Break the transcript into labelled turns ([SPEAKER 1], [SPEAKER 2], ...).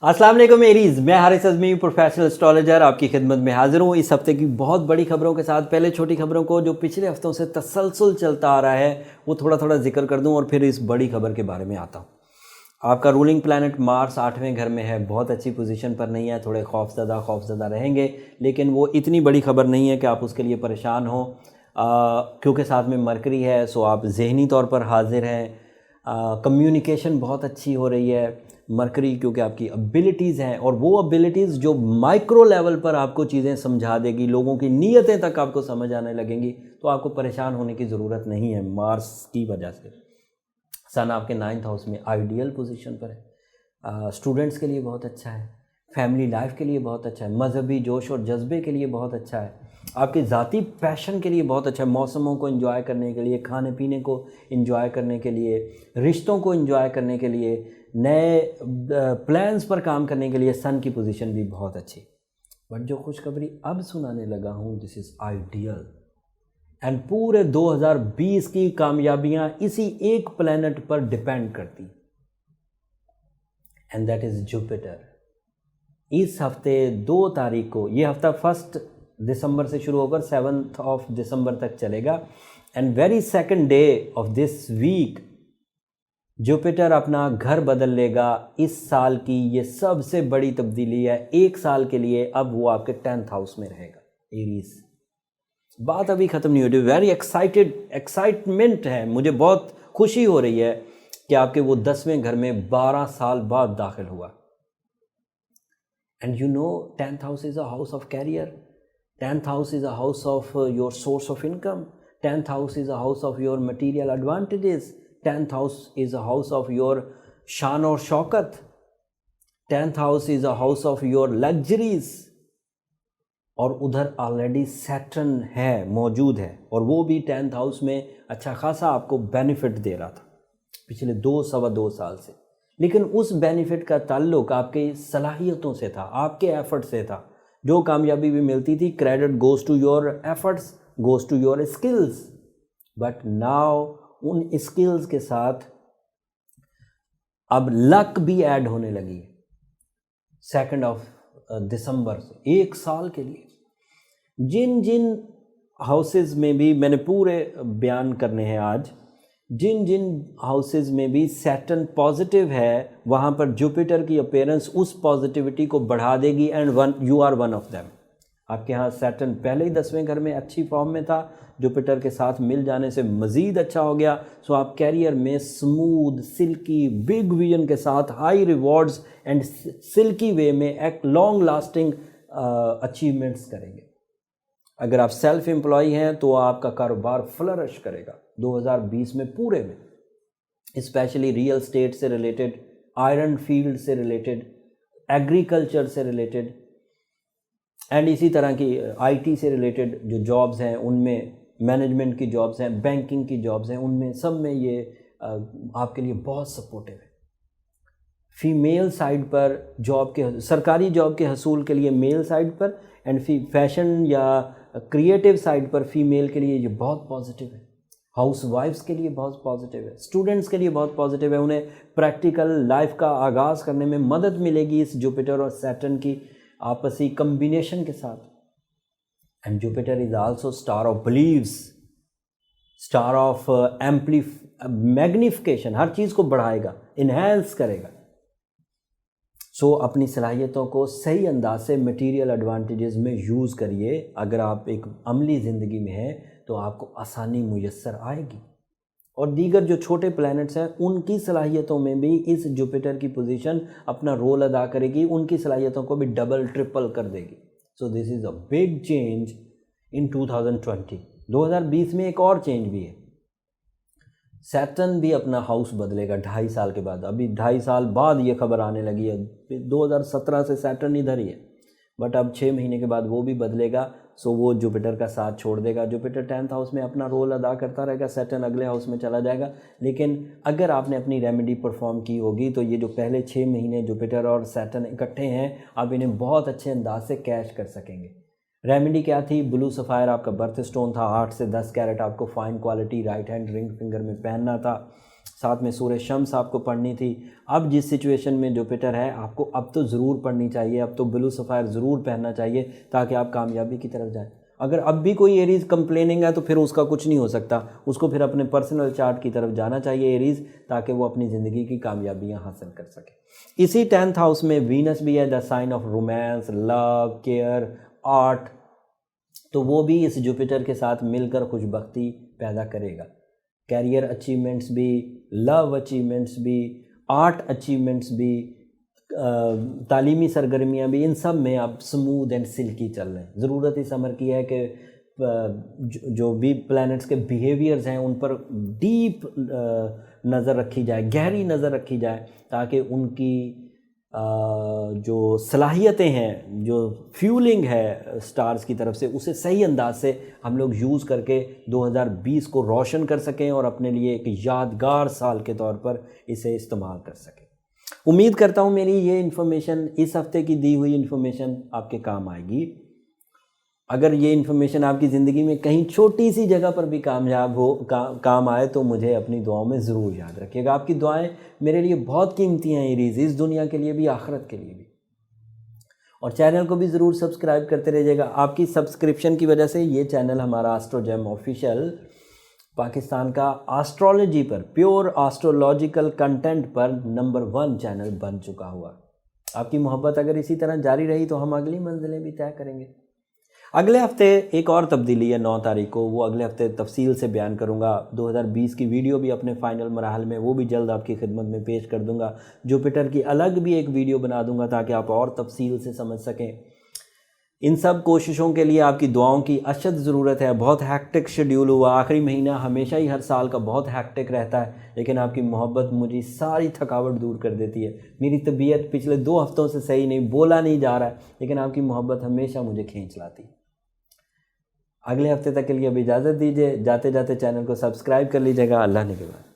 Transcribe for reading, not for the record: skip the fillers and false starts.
[SPEAKER 1] अस्सलाम वालेकुम एरीज, मैं हारिस अज़मी प्रोफेशनल एस्ट्रोलॉजर आपकी खिदमत में हाजिर हूँ इस हफ्ते की बहुत बड़ी खबरों के साथ। पहले छोटी खबरों को जो पिछले हफ्तों से तसलसल चलता आ रहा है वो थोड़ा थोड़ा जिक्र कर दूँ और फिर इस बड़ी खबर के बारे में आता हूँ। आपका रूलिंग प्लैनेट मार्स 8वें घर में है, बहुत अच्छी पोजीशन पर नहीं है, थोड़े खौफजदा रहेंगे, लेकिन वो इतनी बड़ी खबर नहीं है कि आप उसके लिए परेशान हो, क्योंकि साथ में मरकरी है। सो आप जहनी तौर पर हाजिर हैं, कम्युनिकेशन बहुत अच्छी हो रही है। मरकरी क्योंकि आपकी एबिलिटीज़ हैं और वो एबिलिटीज़ जो माइक्रो लेवल पर आपको चीज़ें समझा देगी, लोगों की नीयतें तक आपको समझ आने लगेंगी, तो आपको परेशान होने की ज़रूरत नहीं है मार्स की वजह से। सन आपके 9th हाउस में आइडियल पोजीशन पर है, स्टूडेंट्स के लिए बहुत अच्छा है, फैमिली लाइफ के लिए बहुत अच्छा है, मजहबी जोश और जज्बे के लिए बहुत अच्छा है, आपके ज़ाती पैशन के लिए बहुत अच्छा है, मौसमों को एंजॉय करने के लिए, खाने पीने को एंजॉय करने के लिए, रिश्तों को एंजॉय करने के लिए, नए प्लान्स पर काम करने के लिए सन की पोजीशन भी बहुत अच्छी। बट जो खुशखबरी अब सुनाने लगा हूँ, दिस इज़ आइडियल एंड पूरे 2020 की कामयाबियां इसी एक प्लैनेट पर डिपेंड करती, एंड दैट इज जुपिटर। इस हफ्ते 2 तारीख को, ये हफ्ता 1 दिसंबर से शुरू होकर 7 दिसंबर तक चलेगा, and very second day of this week Jupiter अपना घर बदल लेगा। इस साल की ये सबसे बड़ी तब्दीली है, 1 साल के लिए अब वो आपके 10th हाउस में रहेगा, एरीज। बात अभी ख़त्म नहीं हुई, वेरी एक्साइटमेंट है, मुझे बहुत खुशी हो रही है कि आपके वो 10वें घर में 12 साल बाद दाखिल हुआ। And you know 10th house is a house of career, 10th house is a house of your source of income, 10th house is a house of your material advantages, 10th house is a house of your शान और शौकत, 10th house is a house of your luxuries. और उधर already Saturn है, मौजूद है, और वो भी 10th हाउस में अच्छा खासा आपको बेनिफिट दे रहा था पिछले 2 साल से। लेकिन उस बेनिफिट का ताल्लुक आपकी सलाहियतों से था, आपके एफर्ट से था। जो कामयाबी भी मिलती थी, credit goes to your efforts, goes to your skills. But now उन स्किल्स के साथ अब लक भी ऐड होने लगी है। 2 दिसंबर से 1 साल के लिए जिन जिन हाउसेस में भी, मैंने पूरे बयान करने हैं आज, जिन जिन हाउसेस में भी सैटर्न पॉजिटिव है, वहाँ पर जुपिटर की अपीयरेंस उस पॉजिटिविटी को बढ़ा देगी, and you are one of them. आपके यहाँ सैटर्न पहले ही 10वें घर में अच्छी फॉर्म में था, जुपिटर के साथ मिल जाने से मज़ीद अच्छा हो गया। सो आप कैरियर में स्मूथ, सिल्की, बिग विजन के साथ हाई रिवॉर्ड्स एंड सिल्की वे में एक लॉन्ग लास्टिंग अचीवमेंट्स करेंगे। अगर आप सेल्फ एम्प्लॉय हैं तो आपका कारोबार फ्लरिश करेगा 2020 में पूरे में, स्पेशली रियल स्टेट से रिलेटेड, आयरन फील्ड से रिलेटेड, एग्रीकल्चर से रिलेटेड, एंड इसी तरह की आईटी से रिलेटेड जो जॉब्स हैं उनमें, मैनेजमेंट की जॉब्स हैं, बैंकिंग की जॉब्स हैं, उनमें सब में ये आपके लिए बहुत सपोर्टिव है। फीमेल साइड पर जॉब के, सरकारी जॉब के हसूल के लिए मेल साइड पर, एंड फैशन या क्रिएटिव साइड पर फीमेल के लिए ये बहुत पॉजिटिव है। हाउस वाइफ्स के लिए बहुत पॉजिटिव है, स्टूडेंट्स के लिए बहुत पॉजिटिव है, उन्हें प्रैक्टिकल लाइफ का आगाज़ करने में मदद मिलेगी इस जुपिटर और सैटर्न की आपसी कम्बिनेशन के साथ। And Jupiter is also star of believes, star of magnification, हर चीज़ को बढ़ाएगा, इन्हेंस करेगा। सो अपनी सलाहियतों को सही अंदाज से मटीरियल एडवांटेजेस में यूज़ करिए। अगर आप एक अमली ज़िंदगी में हैं तो आपको आसानी मुयस्सर आएगी, और दीगर जो छोटे प्लैनेट्स हैं उनकी सलाहियतों में भी इस जुपिटर की पोजीशन अपना रोल अदा करेगी, उनकी सलाहियतों को भी डबल ट्रिपल कर देगी। So this is a big change in 2020। 2020 में एक और चेंज भी है, सैटर्न भी अपना हाउस बदलेगा 2.5 साल के बाद। अभी 2.5 साल बाद ये खबर आने लगी है, 2017 से सैटर्न इधर ही है, बट अब 6 महीने के बाद वो भी बदलेगा। सो वो जुपिटर का साथ छोड़ देगा, जुपिटर 10th हाउस में अपना रोल अदा करता रहेगा, सैटर्न अगले हाउस में चला जाएगा। लेकिन अगर आपने अपनी रेमेडी परफॉर्म की होगी तो ये जो पहले 6 महीने जुपिटर और सैटर्न इकट्ठे हैं, आप इन्हें बहुत अच्छे अंदाज से कैश कर सकेंगे। रेमेडी क्या थी? ब्लू सफ़ायर आपका बर्थ स्टोन था, 8 से 10 कैरेट आपको fine quality right hand ring finger में पहनना था। साथ में सूरह शम्स आपको पढ़नी थी। अब जिस सिचुएशन में जुपिटर है आपको अब तो ज़रूर पढ़नी चाहिए, अब तो ब्लू सफ़ायर ज़रूर पहनना चाहिए ताकि आप कामयाबी की तरफ जाएं। अगर अब भी कोई एरीज़ कंप्लेनिंग है तो फिर उसका कुछ नहीं हो सकता, उसको फिर अपने पर्सनल चार्ट की तरफ जाना चाहिए एरीज़, ताकि वो अपनी ज़िंदगी की कामयाबियाँ हासिल कर सके। इसी 10th हाउस में वीनस भी है, the sign of romance, love, care, art, तो वो भी इस जुपिटर के साथ मिलकर खुशबख्ती पैदा करेगा। कैरियर अचीवमेंट्स भी, लव अचीवमेंट्स भी, आर्ट अचीवमेंट्स भी, तालीमी सरगर्मियाँ भी, इन सब में आप स्मूथ एंड सिल्की चल रहे हैं। ज़रूरत इस अमर की है कि जो भी प्लैनेट्स के बिहेवियर्स हैं उन पर डीप नज़र रखी जाए, गहरी नज़र रखी जाए, ताकि उनकी जो सलाहियतें हैं, जो फ्यूलिंग है स्टार्स की तरफ से, उसे सही अंदाज से हम लोग यूज़ करके 2020 को रोशन कर सकें और अपने लिए एक यादगार साल के तौर पर इसे इस्तेमाल कर सकें। उम्मीद करता हूँ मेरी ये इन्फॉर्मेशन, इस हफ्ते की दी हुई इन्फॉर्मेशन आपके काम आएगी। अगर ये इन्फॉर्मेशन आपकी ज़िंदगी में कहीं छोटी सी जगह पर भी कामयाब हो, काम आए, तो मुझे अपनी दुआओं में ज़रूर याद रखिएगा। आपकी दुआएं मेरे लिए बहुत कीमती हैं एरीज़, इस दुनिया के लिए भी, आखिरत के लिए भी। और चैनल को भी ज़रूर सब्सक्राइब करते रहिएगा। आपकी सब्सक्रिप्शन की वजह से ये चैनल हमारा एस्ट्रोजेम ऑफिशियल पाकिस्तान का एस्ट्रोलॉजी पर, प्योर एस्ट्रोलॉजिकल कंटेंट पर नंबर 1 चैनल बन चुका हुआ। आपकी मोहब्बत अगर इसी तरह जारी रही तो हम अगली मंजिलें भी तय करेंगे। अगले हफ्ते एक और तब्दीली है 9 तारीख को, वो अगले हफ्ते तफसील से बयान करूंगा। 2020 की वीडियो भी अपने फाइनल मराहल में, वो भी जल्द आपकी खिदमत में पेश कर दूंगा। जुपिटर की अलग भी एक वीडियो बना दूंगा ताकि आप और तफसील से समझ सकें। इन सब कोशिशों के लिए आपकी दुआओं की अशद ज़रूरत है। बहुत हैक्टिक शेड्यूल हुआ, आखिरी महीना हमेशा ही हर साल का बहुत हैक्टिक रहता है, लेकिन आपकी मोहब्बत मुझे सारी थकावट दूर कर देती है। मेरी तबीयत पिछले 2 हफ्तों से सही नहीं, बोला नहीं जा रहा है, लेकिन आपकी मोहब्बत हमेशा मुझे खींच लाती है। अगले हफ्ते तक के लिए अब इजाज़त दीजिए। जाते जाते चैनल को सब्सक्राइब कर लीजिएगा। अल्लाह ने के बाद।